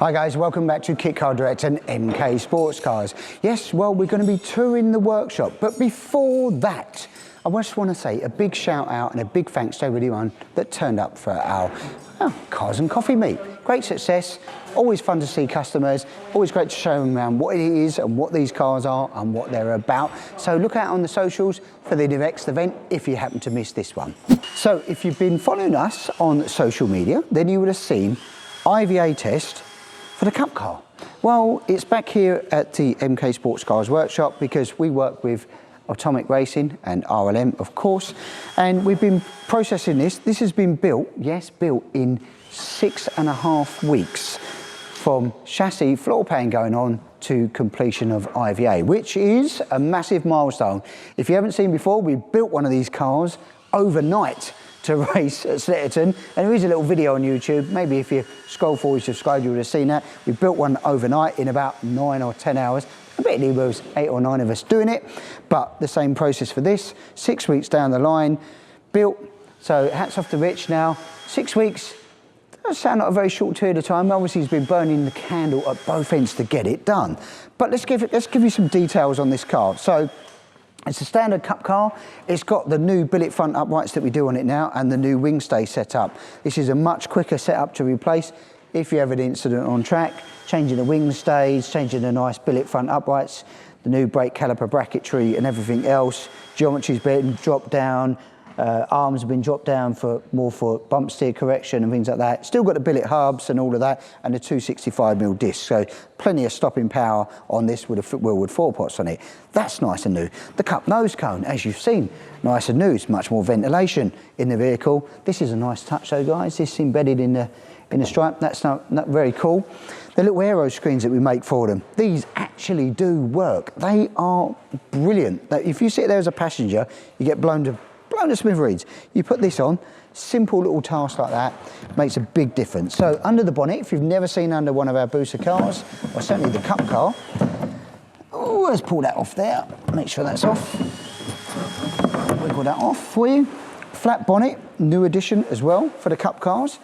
Hi guys, welcome back to Kit Car Direct and MK Sportscars. Yes, well, we're going to be touring the workshop, but before that, I just want to say a big shout out and a big thanks to everyone that turned up for our Cars and Coffee meet. Great success, always fun to see customers, always great to show them around what it is and what these cars are and what they're about. So look out on the socials for the next event if you happen to miss this one. So if you've been following us on social media, then you would have seen IVA test for the Cup car. Well, it's back here at the MK Sportscars workshop because we work with Atomic Racing and RLM, of course, and we've been processing this. This has been built, yes, built in 6.5 weeks from chassis floor pan going on to completion of IVA, which is a massive milestone. If you haven't seen before, we built one of these cars overnight to race at Snetterton, and there is a little video on YouTube. Maybe if you scroll forward, subscribe, you would have seen that. We built one overnight in about 9 or 10 hours. Admittedly, there was 8 or 9 of us doing it, but the same process for this. 6 weeks down the line, built. So hats off to Rich now. 6 weeks, does sound like a very short period of time. Obviously, he's been burning the candle at both ends to get it done. But let's give you some details on this car. So it's a standard Cup car. It's got the new billet front uprights that we do on it now and the new wing stay setup. This is a much quicker setup to replace if you have an incident on track. Changing the wing stays, changing the nice billet front uprights, the new brake caliper bracketry and everything else. Geometry's been dropped down, arms have been dropped down for more for bump steer correction and things like that. Still got the billet hubs and all of that, and the 265mm disc. So plenty of stopping power on this with a Wilwood 4-pots on it. That's nice and new. The Cup nose cone, as you've seen, nice and new. It's much more ventilation in the vehicle. This is a nice touch though, guys. This embedded in the stripe. That's not very cool. The little aero screens that we make for them, these actually do work. They are brilliant. If you sit there as a passenger, you get blown to smithereens. You put this on, simple little task like that makes a big difference. So under the bonnet, if you've never seen under one of our booster cars, or certainly the Cup car, oh, let's pull that off there. Make sure that's off. Wiggle that off for you. Flat bonnet, new addition as well for the Cup cars.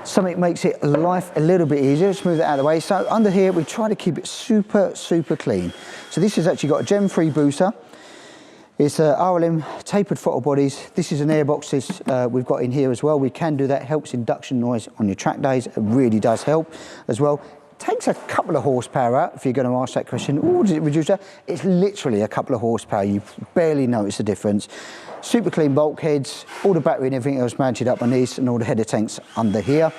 Something makes it life a little bit easier. Let's move that out of the way. So under here, we try to keep it super, super clean. So this has actually got a Gen 3 booster. It's RLM tapered throttle bodies. This is an airbox we've got in here as well. We can do that. Helps induction noise on your track days. It really does help as well. Takes a couple of horsepower out if you're going to ask that question. Oh, does it reduce that? It's literally a couple of horsepower. You barely notice the difference. Super clean bulkheads, all the battery and everything else mounted up on these, and all the header tanks under here.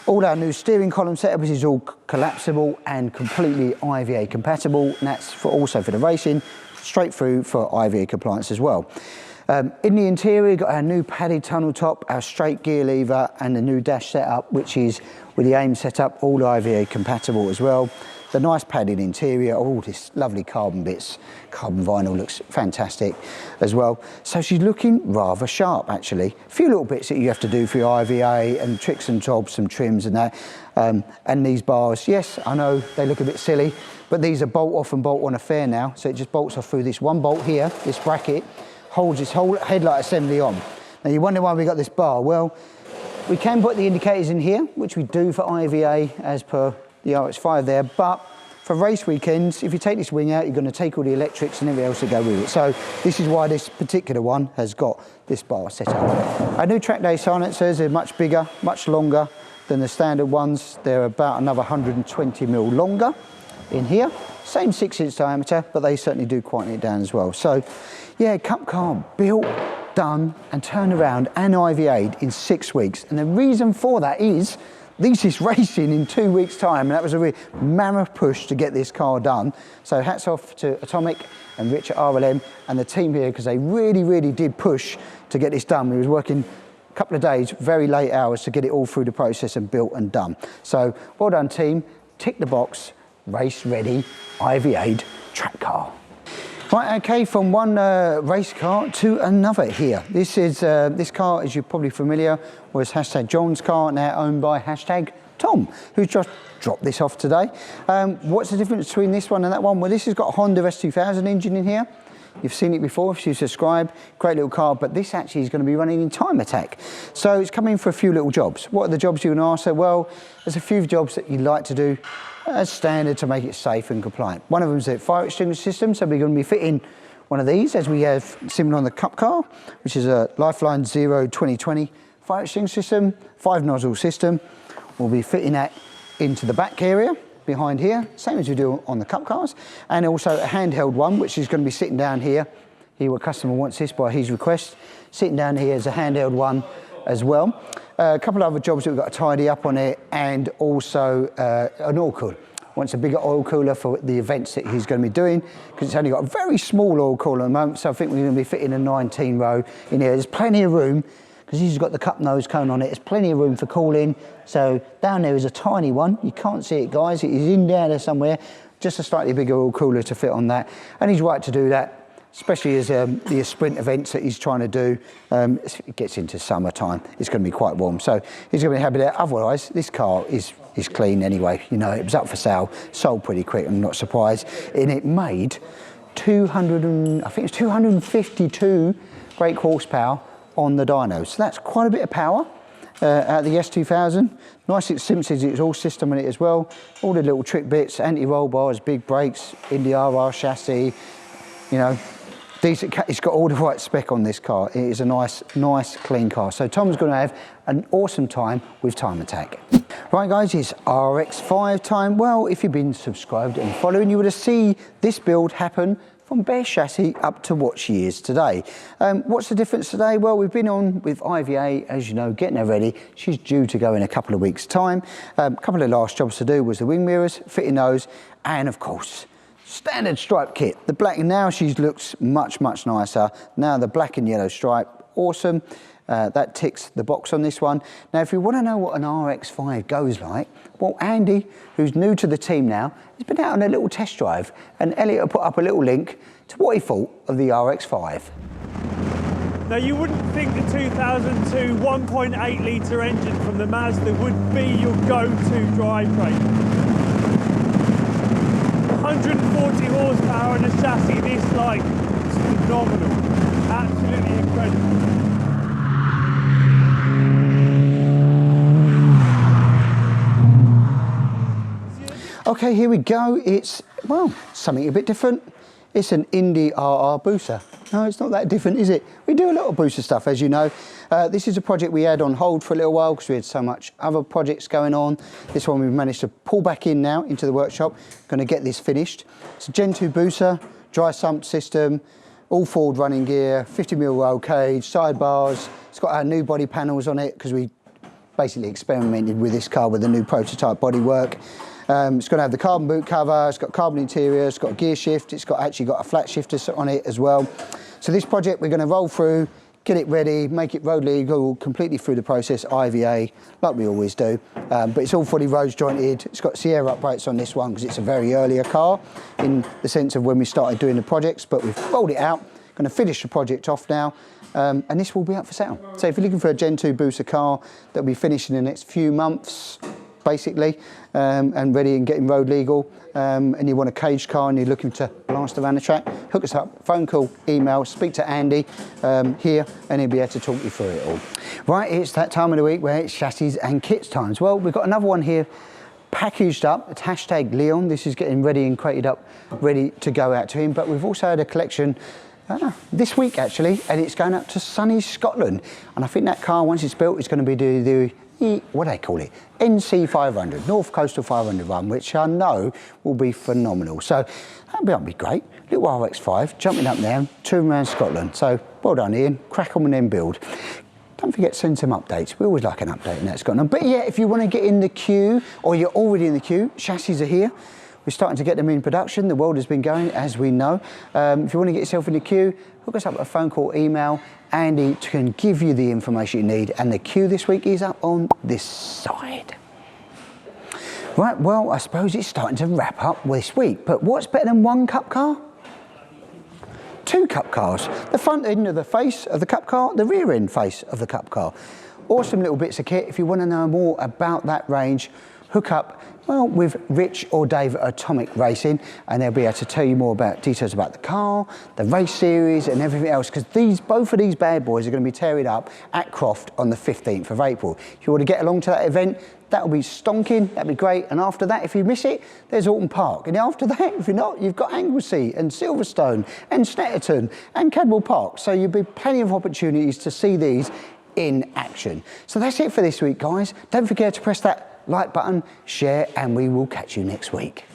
All our new steering column setup, this is all collapsible and completely IVA compatible, and that's also for the racing, straight through for IVA compliance as well. In the interior, we've got our new padded tunnel top, our straight gear lever, and the new dash setup, which is with the AIM setup, all IVA compatible as well. The nice padded interior, all this lovely carbon bits. Carbon vinyl looks fantastic as well. So she's looking rather sharp, actually. A few little bits that you have to do for your IVA and tricks and jobs, some trims and that. And these bars, yes, I know they look a bit silly, but these are bolt off and bolt on affair now. So it just bolts off through this one bolt here, this bracket, holds this whole headlight assembly on. Now you wonder why we got this bar. Well, we can put the indicators in here, which we do for IVA as per the RX5 there, but for race weekends, if you take this wing out, you're going to take all the electrics and everything else to go with it. So this is why this particular one has got this bar set up. Our new track day silencers are much bigger, much longer than the standard ones. They're about another 120mm longer in here. Same 6-inch diameter, but they certainly do quieten it down as well. So yeah, Cup car built, done and turned around and IVA'd in 6 weeks. And the reason for that is this is racing in 2 weeks' time, and that was a real mammoth push to get this car done. So hats off to Atomic and Rich at RLM and the team here, because they really, really did push to get this done. We was working a couple of days, very late hours, to get it all through the process and built and done. So well done, team. Tick the box, race ready, IVA'd track car. Right, okay, from one race car to another here. This is this car, as you're probably familiar, was hashtag John's car, now owned by hashtag Tom, who's just dropped this off today. What's the difference between this one and that one? Well, this has got a Honda S2000 engine in here. You've seen it before if you subscribe. Great little car, but this actually is going to be running in time attack. So it's coming for a few little jobs. What are the jobs you can ask? So, well, there's a few jobs that you'd like to do as standard to make it safe and compliant. One of them is the fire extinguisher system, so we're going to be fitting one of these as we have similar on the Cup car, which is a Lifeline 0 2020 fire extinguisher system, 5-nozzle system. We'll be fitting that into the back area behind here, same as we do on the Cup cars, and also a handheld one, which is going to be sitting down here. Here, a customer wants this by his request, sitting down here as a handheld one as well. A couple of other jobs that we've got to tidy up on it, and also an oil cooler. Wants a bigger oil cooler for the events that he's going to be doing, because it's only got a very small oil cooler at the moment, so I think we're going to be fitting a 19 row in here. There's plenty of room, because he's got the cup nose cone on it. There's plenty of room for cooling. So down there is a tiny one. You can't see it, guys. It is in down there somewhere. Just a slightly bigger oil cooler to fit on that. And he's right to do that, especially as the sprint events that he's trying to do. It gets into summertime. It's going to be quite warm. So he's going to be happy there. Otherwise, this car is clean anyway. You know, it was up for sale, sold pretty quick. I'm not surprised. And it made 252 brake horsepower on the dyno. So that's quite a bit of power out of the S2000. Nice extensive exhaust system in it as well. All the little trick bits, anti-roll bars, big brakes, Indy RR chassis, you know, decent. It's got all the right spec on this car. It is a nice clean car. So Tom's going to have an awesome time with Time Attack. Right guys, it's RX5 time. Well, if you've been subscribed and following, you would have seen this build happen from bare chassis up to what she is today. What's the difference today? Well, we've been on with IVA, as you know, getting her ready. She's due to go in a couple of weeks' time. A couple of last jobs to do was the wing mirrors, fitting those, and of course, standard stripe kit. The black, now she looks much nicer. Now the black and yellow stripe, awesome. That ticks the box on this one. Now, if you want to know what an RX5 goes like, well, Andy, who's new to the team now, has been out on a little test drive, and Elliot will put up a little link to what he thought of the RX5. Now, you wouldn't think the 2002 1.8 litre engine from the Mazda would be your go-to drivetrain. 140 horsepower and a chassis this light, it's phenomenal, absolutely incredible. Okay, here we go. It's, well, something a bit different. It's an Indy RR booster. No, it's not that different, is it? We do a lot of booster stuff, as you know. This is a project we had on hold for a little while because we had so much other projects going on. This one we've managed to pull back in now into the workshop. Going to get this finished. It's a Gen 2 booster, dry sump system, all forward running gear, 50mm roll cage, sidebars. It's got our new body panels on it because we basically experimented with this car with the new prototype bodywork. It's going to have the carbon boot cover, it's got carbon interior, it's got a gear shift, it's actually got a flat shifter on it as well. So this project we're going to roll through, get it ready, make it road legal, completely through the process, IVA, like we always do. But it's all fully rose jointed. It's got Sierra uprights on this one because it's a very earlier car in the sense of when we started doing the projects, but we've rolled it out, going to finish the project off now. And this will be up for sale. So if you're looking for a Gen 2 booster car that'll be finished in the next few months, basically, and ready and getting road legal, and you want a caged car and you're looking to blast around the track, hook us up, phone call, email, speak to Andy here, and he'll be able to talk you through it all. Right, it's that time of the week where it's chassis and kits times. Well, we've got another one here packaged up. It's hashtag Leon. This is getting ready and crated up, ready to go out to him. But we've also had a collection this week actually, and it's going up to sunny Scotland. And I think that car, once it's built, is going to be the what do they call it? NC 500, North Coastal 500 run, which I know will be phenomenal. So that'll be great. Little RX5 jumping up there, touring around Scotland. So well done, Ian. Crack on and then build. Don't forget to send some updates. We always like an update in that Scotland. But yeah, if you want to get in the queue, or you're already in the queue, chassis are here. We're starting to get them in production. The world has been going, as we know. If you want to get yourself in the queue, hook us up with a phone call, email. Andy can give you the information you need. And the queue this week is up on this side. Right, well, I suppose it's starting to wrap up this week. But what's better than one cup car? Two cup cars. The front end of the face of the cup car, the rear end face of the cup car. Awesome little bits of kit. If you want to know more about that range, hook up, well, with Rich or Dave at Atomic Racing, and they'll be able to tell you more about details about the car, the race series and everything else, because both of these bad boys are going to be tearing up at Croft on the 15th of April. If you want to get along to that event, that'll be stonking, that'll be great. And after that, if you miss it, there's Alton Park. And after that, if you're not, you've got Anglesey and Silverstone and Snetterton and Cadwell Park. So you'll be plenty of opportunities to see these in action. So that's it for this week, guys. Don't forget to press that like button, share, and we will catch you next week.